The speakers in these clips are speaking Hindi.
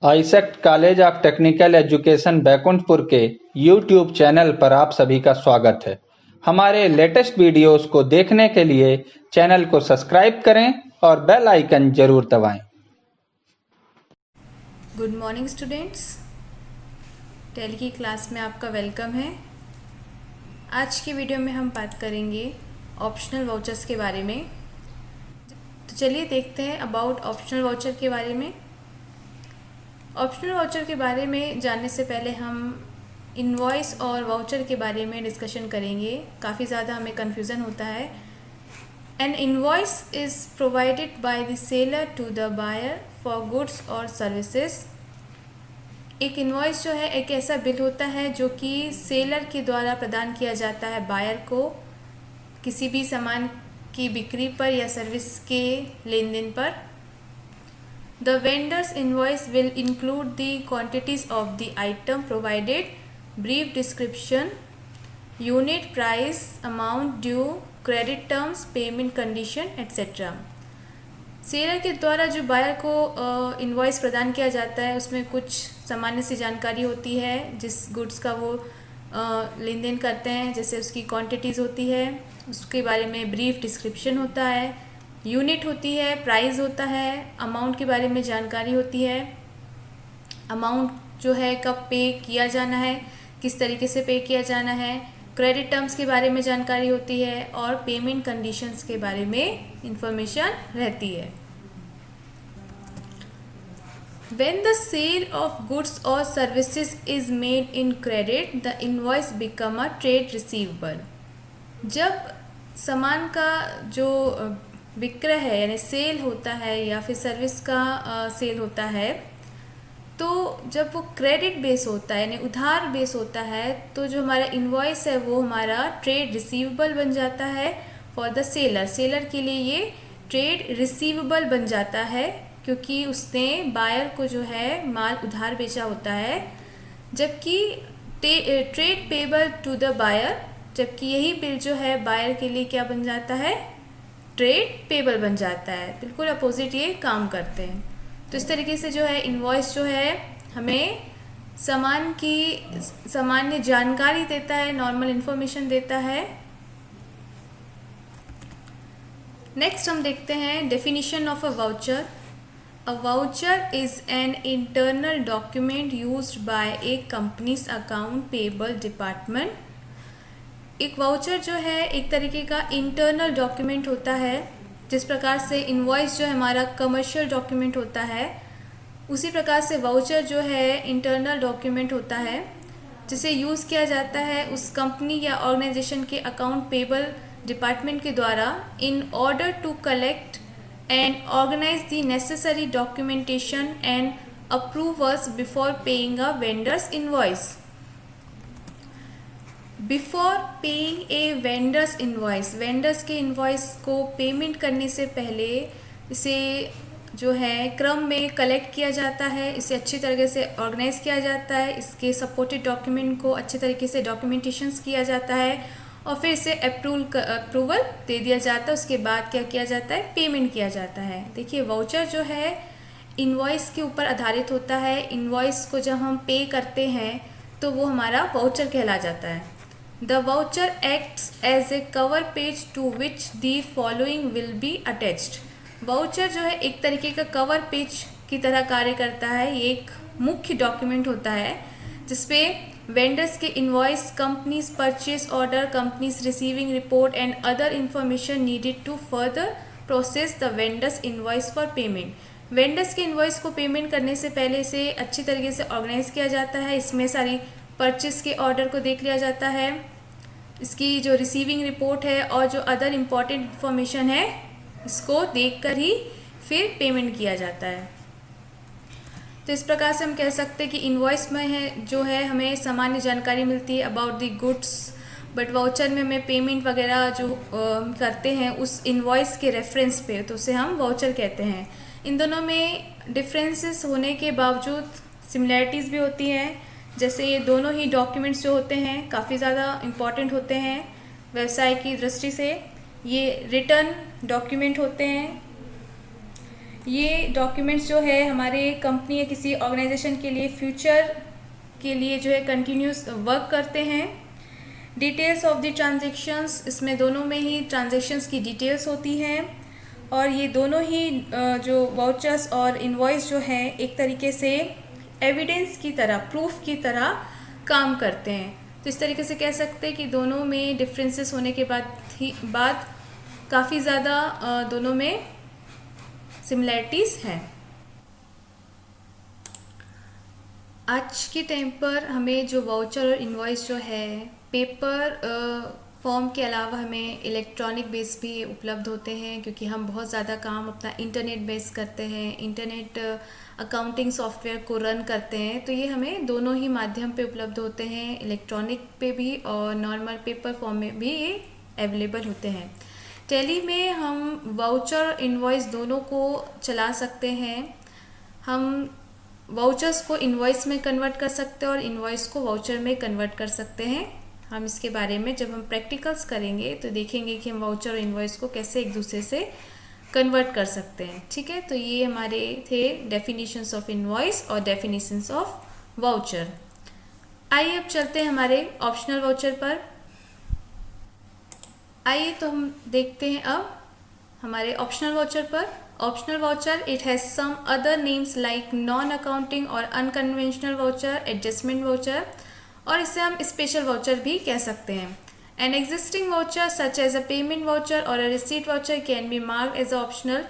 AISECT college of technical education Baikunthpur के यूट्यूब चैनल पर आप सभी का स्वागत है। हमारे लेटेस्ट वीडियोस को देखने के लिए चैनल को सब्सक्राइब करें और बेल आइकन जरूर दबाएं। गुड मॉर्निंग स्टूडेंट्स, टैली की क्लास में आपका वेलकम है। आज की वीडियो में हम बात करेंगे ऑप्शनल वाउचर्स के बारे में। तो चलिए देखते हैं अबाउट ऑप्शनल वाउचर के बारे में। ऑप्शनल वाउचर के बारे में जानने से पहले हम इनवॉइस और वाउचर के बारे में डिस्कशन करेंगे। काफ़ी ज़्यादा हमें कन्फ्यूज़न होता है। An invoice is provided by the seller to the buyer for goods और सर्विसेज। एक इनवॉइस जो है एक ऐसा बिल होता है जो कि सेलर के द्वारा प्रदान किया जाता है बायर को किसी भी सामान की बिक्री पर या सर्विस के लेन देन पर। The vendor's invoice will include the quantities of the item provided, brief description, unit price, amount due, credit terms, payment condition, etc. Seller के द्वारा जो बायर को इनवॉइस प्रदान किया जाता है उसमें कुछ सामान्य सी जानकारी होती है जिस गुड्स का वो लेन देन करते हैं, जैसे उसकी क्वांटिटीज़ होती है, उसके बारे में ब्रीफ डिस्क्रिप्शन होता है, यूनिट होती है, प्राइस होता है, अमाउंट के बारे में जानकारी होती है, अमाउंट जो है कब पे किया जाना है, किस तरीके से पे किया जाना है, क्रेडिट टर्म्स के बारे में जानकारी होती है और पेमेंट कंडीशंस के बारे में इंफॉर्मेशन रहती है। When the sale of goods or services is made in credit, the invoice become a trade receivable. जब सामान का जो विक्रय है यानी सेल होता है या फिर सर्विस का सेल होता है, तो जब वो क्रेडिट बेस होता है यानी उधार बेस होता है तो जो हमारा इनवॉइस है वो हमारा ट्रेड रिसीवेबल बन जाता है फॉर द सेलर। सेलर के लिए ये ट्रेड रिसीवेबल बन जाता है क्योंकि उसने बायर को जो है माल उधार बेचा होता है, जबकि trade payable to the buyer, जबकि यही बिल जो है बायर के लिए क्या बन जाता है, ट्रेड पेबल बन जाता है। बिल्कुल अपोजिट ये काम करते हैं। तो इस तरीके से जो है इनवॉइस जो है हमें सामान की सामान्य जानकारी देता है, नॉर्मल इन्फॉर्मेशन देता है। नेक्स्ट हम देखते हैं definition of a voucher. A voucher is an internal document used by A companies account payable department. एक वाउचर जो है एक तरीके का इंटरनल डॉक्यूमेंट होता है। जिस प्रकार से इनवॉइस जो है हमारा कमर्शियल डॉक्यूमेंट होता है, उसी प्रकार से वाउचर जो है इंटरनल डॉक्यूमेंट होता है जिसे यूज़ किया जाता है उस कंपनी या ऑर्गेनाइजेशन के अकाउंट पेबल डिपार्टमेंट के द्वारा in order to collect and organise the necessary documentation and approvers before paying a vendors invoice. Before paying a vendors invoice, vendors के इनवॉइस को पेमेंट करने से पहले इसे जो है क्रम में कलेक्ट किया जाता है, इसे अच्छी तरीके से ऑर्गेनाइज किया जाता है, इसके सपोर्टेड डॉक्यूमेंट को अच्छे तरीके से डॉक्यूमेंटेशंस किया जाता है और फिर इसे अप्रूवल दे दिया जाता है। उसके बाद क्या किया जाता है, पेमेंट किया जाता है। देखिए वाउचर जो है इनवॉइस के ऊपर आधारित होता है। इनवॉइस को जब हम पे करते हैं तो वो हमारा वाउचर कहला जाता है। The voucher acts as a cover page to which the following will be attached. Voucher जो है एक तरीके का कवर पेज की तरह कार्य करता है। ये एक मुख्य डॉक्यूमेंट होता है जिसपे वेंडर्स के invoice, companies purchase order, companies receiving report and other information needed to further process the vendors invoice for payment. Vendors के इनवॉइस को पेमेंट करने से पहले इसे अच्छी तरीके से ऑर्गेनाइज किया जाता है। इसमें सारी परचेस के ऑर्डर को देख लिया जाता है, इसकी जो रिसीविंग रिपोर्ट है और जो अदर इम्पॉर्टेंट इन्फॉर्मेशन है इसको देखकर ही फिर पेमेंट किया जाता है। तो इस प्रकार से हम कह सकते हैं कि इनवॉइस में है जो है हमें सामान्य जानकारी मिलती है about the goods, but voucher में हमें पेमेंट वगैरह जो करते हैं उस इनवॉइस के रेफरेंस पे, तो उसे हम वाउचर कहते हैं। इन दोनों में डिफरेंसेस होने के बावजूद सिमिलैरिटीज़ भी होती हैं। जैसे ये दोनों ही डॉक्यूमेंट्स जो होते हैं काफ़ी ज़्यादा इम्पॉर्टेंट होते हैं व्यवसाय की दृष्टि से। ये रिटर्न डॉक्यूमेंट होते हैं। ये डॉक्यूमेंट्स जो है हमारे कंपनी या किसी ऑर्गेनाइजेशन के लिए फ्यूचर के लिए जो है कंटिन्यूस वर्क करते हैं। डिटेल्स ऑफ द ट्रांजेक्शन्स, इसमें दोनों में ही ट्रांजेक्शन्स की डिटेल्स होती हैं और ये दोनों ही जो वाउचर्स और इनवॉइस जो है एक तरीके से एविडेंस की तरह, प्रूफ की तरह काम करते हैं। तो इस तरीके से कह सकते हैं कि दोनों में डिफरेंसेस होने के बाद काफ़ी ज़्यादा दोनों में सिमिलैरिटीज़ हैं। आज के टाइम पर हमें जो वाउचर और इनवॉइस जो है पेपर फॉर्म के अलावा हमें इलेक्ट्रॉनिक बेस भी उपलब्ध होते हैं, क्योंकि हम बहुत ज़्यादा काम अपना इंटरनेट बेस करते हैं, इंटरनेट अकाउंटिंग सॉफ्टवेयर को रन करते हैं। तो ये हमें दोनों ही माध्यम पे उपलब्ध होते हैं, इलेक्ट्रॉनिक पे भी और नॉर्मल पेपर फॉर्म में भी ये अवेलेबल होते हैं। टैली में हम वाउचर और इनवॉइस दोनों को चला सकते हैं। हम वाउचर्स को इनवॉइस में कन्वर्ट कर सकते हैं और इनवॉइस को वाउचर में कन्वर्ट कर सकते हैं। हम इसके बारे में जब हम प्रैक्टिकल्स करेंगे तो देखेंगे कि हम वाउचर और इनवॉइस को कैसे एक दूसरे से कन्वर्ट कर सकते हैं। ठीक है, तो ये हमारे थे डेफिनेशंस ऑफ इनवॉइस और डेफिनेशंस ऑफ वाउचर। आइए अब चलते हैं हमारे ऑप्शनल वाउचर पर। आइए तो हम देखते हैं अब हमारे ऑप्शनल वाउचर पर। Optional voucher, it has some other names like non accounting और अनकन्वेंशनल वाउचर, एडजस्टमेंट वाउचर, और इसे हम स्पेशल वाउचर भी कह सकते हैं। An existing voucher such as a payment voucher और a receipt voucher can be marked as optional.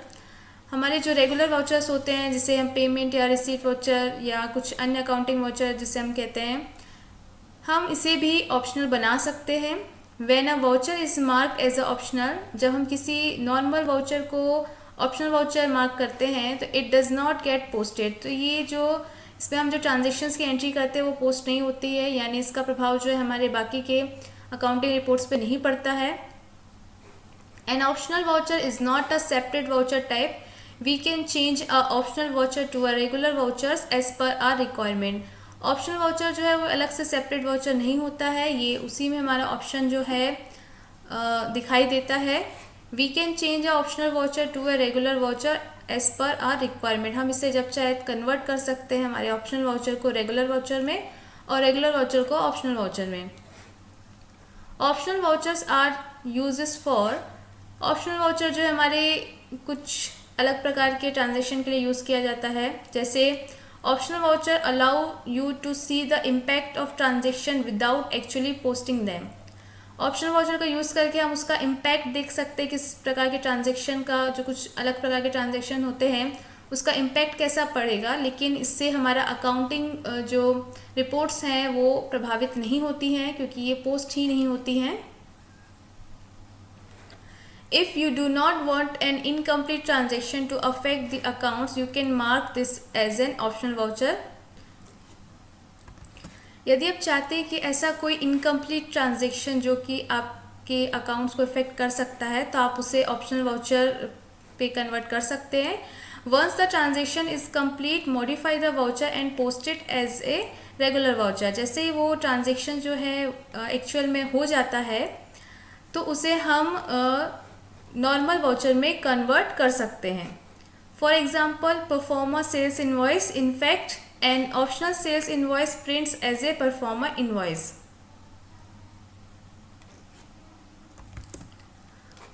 हमारे जो रेगुलर वाउचर्स होते हैं, जिसे हम पेमेंट या रिसीट वाउचर या कुछ अन्य अकाउंटिंग वाउचर जिसे हम कहते हैं, हम इसे भी ऑप्शनल बना सकते हैं। When a voucher is marked as a optional, जब हम किसी नॉर्मल वाउचर को ऑप्शनल वाउचर मार्क करते हैं तो it does not get posted. तो ये जो इसमें हम जो ट्रांजेक्शन्स की एंट्री करते हैं वो पोस्ट नहीं होती है, यानी इसका प्रभाव जो है हमारे बाकी के अकाउंटिंग रिपोर्ट्स पे नहीं पड़ता है। An optional voucher is not a separate voucher type, we can change a optional voucher to a regular vouchers as per our requirement. Optional voucher जो है वो अलग से सेपरेट वाउचर नहीं होता है, ये उसी में हमारा ऑप्शन जो है दिखाई देता है। We can change a optional voucher to a regular voucher as per our requirement. हम इसे जब चाहे कन्वर्ट कर सकते हैं हमारे ऑप्शनल वाउचर को रेगुलर वाउचर में और रेगुलर वाउचर को ऑप्शनल वाउचर में। Optional vouchers are uses for, optional voucher जो है हमारे कुछ अलग प्रकार के ट्रांजेक्शन के लिए यूज़ किया जाता है। जैसे optional voucher allow you to see the impact of transaction without actually posting them. Optional voucher का यूज़ करके हम उसका इम्पैक्ट देख सकते हैं, किस प्रकार के ट्रांजेक्शन का, जो कुछ अलग प्रकार के ट्रांजेक्शन होते हैं उसका इम्पैक्ट कैसा पड़ेगा, लेकिन इससे हमारा अकाउंटिंग जो रिपोर्ट्स हैं वो प्रभावित नहीं होती हैं, क्योंकि ये पोस्ट ही नहीं होती हैं। If you do not want an incomplete transaction to affect the accounts, you can mark this as an optional voucher. यदि आप चाहते हैं कि ऐसा कोई इनकम्प्लीट ट्रांजैक्शन जो कि आपके अकाउंट्स को इफेक्ट कर सकता है, तो आप उसे ऑप्शनल वाउचर पे कन्वर्ट कर सकते हैं। Once the transaction is complete, modify the voucher and post it as a regular voucher. जैसे ही वो ट्रांजैक्शन जो है एक्चुअल में हो जाता है तो उसे हम नॉर्मल वाउचर में कन्वर्ट कर सकते हैं। For example, proforma sales invoice, in fact an optional sales invoice prints as a proforma invoice.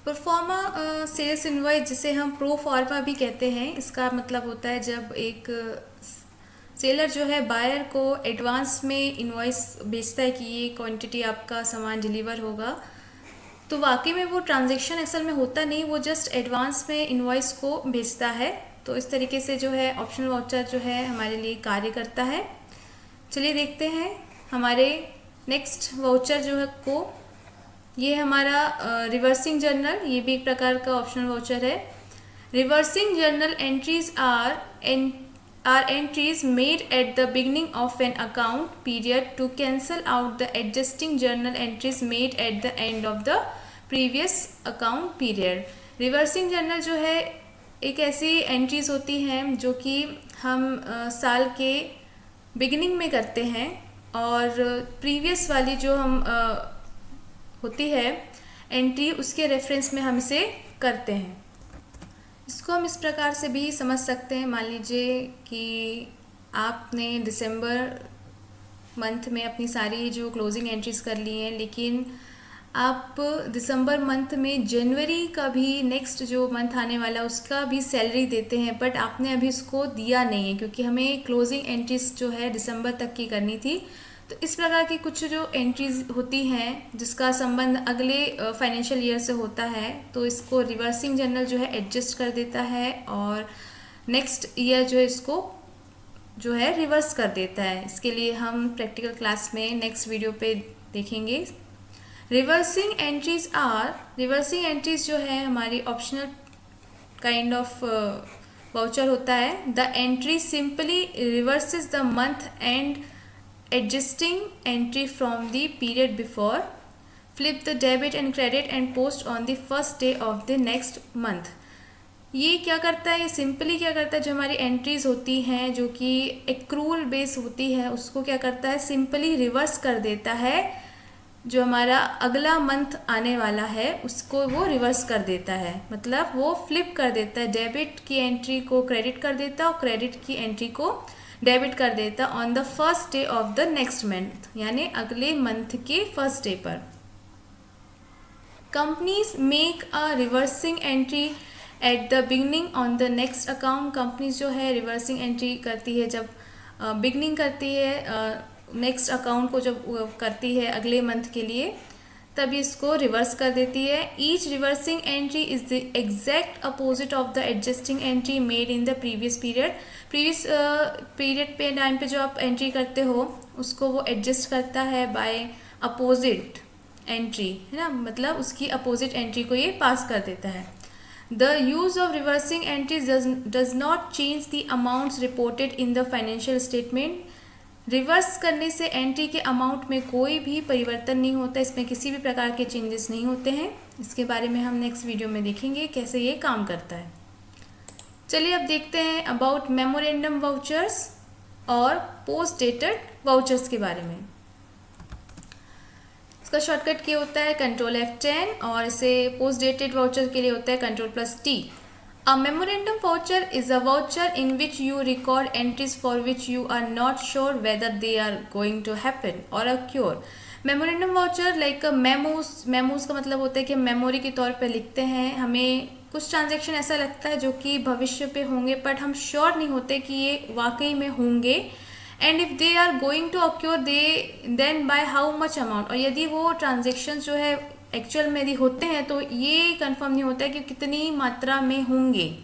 Proforma sales invoice जिसे हम प्रो फॉर्मा भी कहते हैं, इसका मतलब होता है जब एक सेलर जो है बायर को एडवांस में इनवॉइस भेजता है कि ये क्वांटिटी आपका सामान डिलीवर होगा, तो वाकई में वो ट्रांजैक्शन असल में होता नहीं, वो जस्ट एडवांस में इनवॉइस को भेजता है। तो इस तरीके से जो है ऑप्शनल वाउचर जो है हमारे लिए कार्य करता है। चलिए देखते हैं हमारे नेक्स्ट वाउचर जो है को, ये हमारा रिवर्सिंग जर्नल, ये भी एक प्रकार का ऑप्शनल वाउचर है। Reversing journal entries are entries made at the beginning of an account period to cancel out the adjusting journal entries made at the end of the previous account period. Reversing journal जो है एक ऐसी एंट्रीज होती हैं जो कि हम साल के बिगिनिंग में करते हैं और प्रीवियस वाली जो हम होती है एंट्री, उसके रेफरेंस में हम इसे करते हैं। इसको हम इस प्रकार से भी समझ सकते हैं। मान लीजिए कि आपने दिसंबर मंथ में अपनी सारी जो क्लोजिंग एंट्रीज कर ली हैं, लेकिन आप दिसंबर मंथ में जनवरी का भी नेक्स्ट जो मंथ आने वाला है उसका भी सैलरी देते हैं, बट आपने अभी उसको दिया नहीं है क्योंकि हमें क्लोजिंग एंट्रीज जो है दिसंबर तक की करनी थी। तो इस प्रकार की कुछ जो एंट्रीज होती हैं जिसका संबंध अगले फाइनेंशियल ईयर से होता है, तो इसको रिवर्सिंग जर्नल जो है एडजस्ट कर देता है और नेक्स्ट ईयर जो है इसको जो है रिवर्स कर देता है। इसके लिए हम प्रैक्टिकल क्लास में नेक्स्ट वीडियो पे देखेंगे। रिवर्सिंग एंट्रीज जो है हमारी ऑप्शनल काइंड ऑफ वाउचर होता है। The entry simply reverses the month and adjusting entry from the period before, flip the debit and credit and post on the first day of the next month. ये क्या करता है, ये सिंपली क्या करता है, जो हमारी एंट्रीज होती हैं जो कि एक्रूल बेस होती है उसको क्या करता है, सिंपली रिवर्स कर देता है। जो हमारा अगला मंथ आने वाला है उसको वो रिवर्स कर देता है, मतलब वो फ्लिप कर देता है। डेबिट की एंट्री को क्रेडिट कर देता है और क्रेडिट की एंट्री को डेबिट कर देता on the first day of the next month, यानी अगले मंथ के फर्स्ट डे पर। Companies make a reversing entry at the beginning on the next account. Companies जो है रिवर्सिंग एंट्री करती है जब बिगनिंग करती है नेक्स्ट अकाउंट को, जब करती है अगले मंथ के लिए, तब इसको रिवर्स कर देती है। Each reversing entry is the exact opposite of the adjusting entry made in the previous period. Previous period पे टाइम पे जो आप एंट्री करते हो उसको वो एडजस्ट करता है बाय अपोजिट एंट्री, है ना, मतलब उसकी अपोजिट एंट्री को ये पास कर देता है। The use of reversing entries does not change the amounts reported in the financial statement. Reverse करने से एंट्री के अमाउंट में कोई भी परिवर्तन नहीं होता, इसमें किसी भी प्रकार के चेंजेस नहीं होते हैं। इसके बारे में हम नेक्स्ट वीडियो में देखेंगे कैसे ये काम करता है। चलिए अब देखते हैं अबाउट मेमोरेंडम वाउचर्स और पोस्ट डेटेड वाउचर्स के बारे में। इसका शॉर्टकट क्या होता है, कंट्रोल F10, और इसे पोस्ट डेटेड वाउचर के लिए होता है कंट्रोल+T। A memorandum voucher is a voucher in which you record entries for which you are not sure whether they are going to happen or occur. Memorandum voucher like memos का मतलब होता है कि मेमोरी के तौर पे लिखते हैं। हमें कुछ ट्रांजैक्शन ऐसा लगता है जो कि भविष्य पे होंगे, बट हम श्योर नहीं होते कि ये वाकई में होंगे। And if they are going to occur then by how much amount, और यदि वो ट्रांजेक्शन जो है एक्चुअल में यदि होते हैं तो ये कंफर्म नहीं होता है कि कितनी मात्रा में होंगे।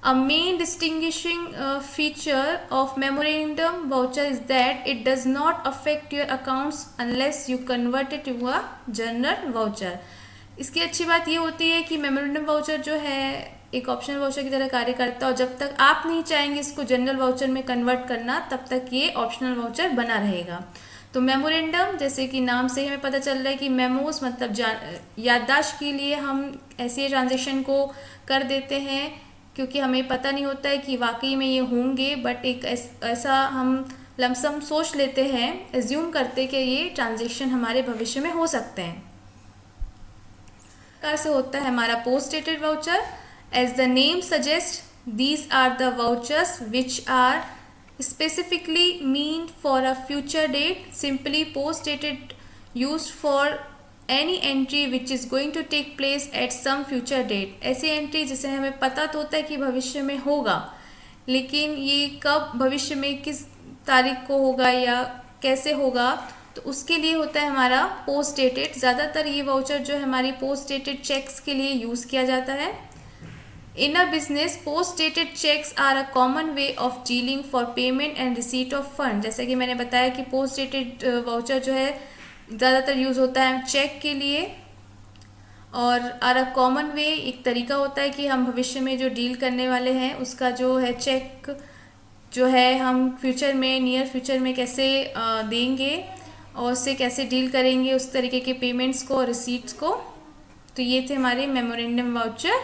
A main distinguishing feature of memorandum voucher is that it does not affect your accounts unless you convert it to a general voucher. इसकी अच्छी बात ये होती है कि मेमोरेंडम वाउचर जो है एक ऑप्शनल वाउचर की तरह कार्य करता है, और जब तक आप नहीं चाहेंगे इसको जनरल वाउचर में कन्वर्ट करना तब तक ये ऑप्शनल वाउचर बना रहेगा। तो मेमोरेंडम, जैसे कि नाम से हमें पता चल रहा है कि मेमोज मतलब याददाश्त के लिए हम ऐसे ट्रांजेक्शन को कर देते हैं क्योंकि हमें पता नहीं होता है कि वाकई में ये होंगे, बट एक ऐसा हम लमसम सोच लेते हैं, एज्यूम करते कि ये ट्रांजेक्शन हमारे भविष्य में हो सकते हैं। प्रकार से होता है हमारा post dated voucher. As the name suggest, these are the vouchers which are specifically mean for a future date. Simply post dated used for any entry which is going to take place at some future date. ऐसी एंट्री जिसे हमें पता तो होता है कि भविष्य में होगा, लेकिन ये कब भविष्य में किस तारीख को होगा या कैसे होगा, तो उसके लिए होता है हमारा पोस्ट डेटेड। ज़्यादातर ये वाउचर जो है हमारी पोस्ट डेटेड चेक्स के लिए यूज़ किया जाता है। In a business, post-dated checks are a common way of dealing for payment and receipt of fund. जैसे कि मैंने बताया कि post-dated वाउचर जो है ज़्यादातर यूज़ होता है चेक के लिए, और आर अ कॉमन वे एक तरीका होता है कि हम भविष्य में जो डील करने वाले हैं उसका जो है चेक जो है हम फ्यूचर में, नियर फ्यूचर में कैसे देंगे और उससे कैसे डील करेंगे, उस तरीके के पेमेंट्स को और रिसीट्स को। तो ये थे हमारे मेमोरेंडम वाउचर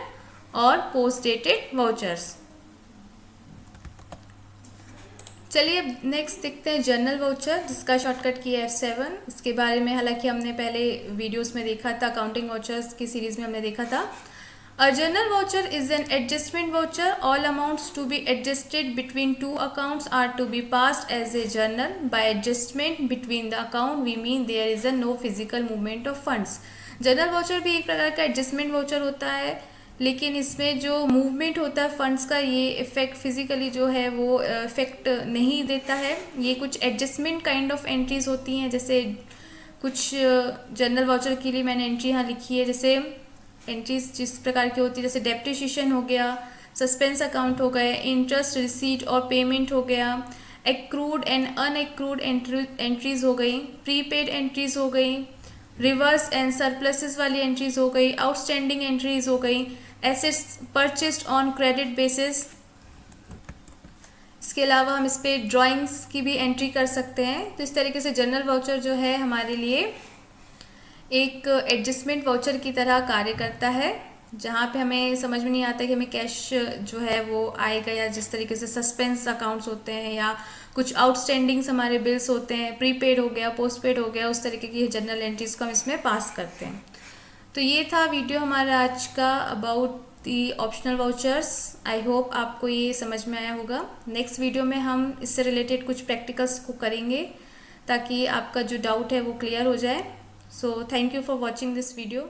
और पोस्ट डेटेड वाउचर्स। चलिए अब नेक्स्ट देखते हैं जर्नल वाउचर, जिसका शॉर्टकट की है F7। इसके बारे में हालांकि हमने पहले वीडियोस में देखा था, अकाउंटिंग वाउचर्स की सीरीज़ में हमने देखा था। A journal voucher is an adjustment voucher. All amounts to be adjusted between two accounts are to be passed as a journal. By adjustment between the account, we mean there is a no physical movement of funds. Journal voucher भी एक प्रकार का एडजस्टमेंट वाउचर होता है, लेकिन इसमें जो मूवमेंट होता है फंड्स का ये इफेक्ट फिजिकली जो है वो इफेक्ट नहीं देता है. ये कुछ एडजस्टमेंट काइंड ऑफ एंट्रीज होती हैं. जैसे कुछ जर्नल वाउचर के लिए मैंने एंट्री यहाँ लिखी है. जैसे एंट्रीज जिस प्रकार की होती है, जैसे डेप्रिसिएशन हो गया, सस्पेंस अकाउंट हो गए, इंटरेस्ट रिसीट और पेमेंट हो गया, एक्रूड एंड अनएक्रूड एंट्रीज हो गई, प्रीपेड एंट्रीज हो गई, रिवर्स एंड सरप्लसेस वाली एंट्रीज हो गई, आउटस्टैंडिंग एंट्रीज हो गई, assets purchased on credit basis. इसके अलावा हम इस पर ड्राइंग्स की भी एंट्री कर सकते हैं. तो इस तरीके से जर्नल वाउचर जो है हमारे लिए एक एडजस्टमेंट वाउचर की तरह कार्य करता है, जहाँ पे हमें समझ में नहीं आता कि हमें कैश जो है वो आएगा, या जिस तरीके से सस्पेंस अकाउंट्स होते हैं या कुछ आउटस्टैंडिंग्स हमारे बिल्स होते हैं, प्रीपेड हो गया, पोस्टपेड हो गया, उस तरीके की जर्नल एंट्रीज को हम इसमें पास करते हैं. तो ये था वीडियो हमारा आज का about the optional vouchers. I hope आपको ये समझ में आया होगा. नेक्स्ट वीडियो में हम इससे रिलेटेड कुछ प्रैक्टिकल्स को करेंगे ताकि आपका जो डाउट है वो क्लियर हो जाए. So thank you for watching this video.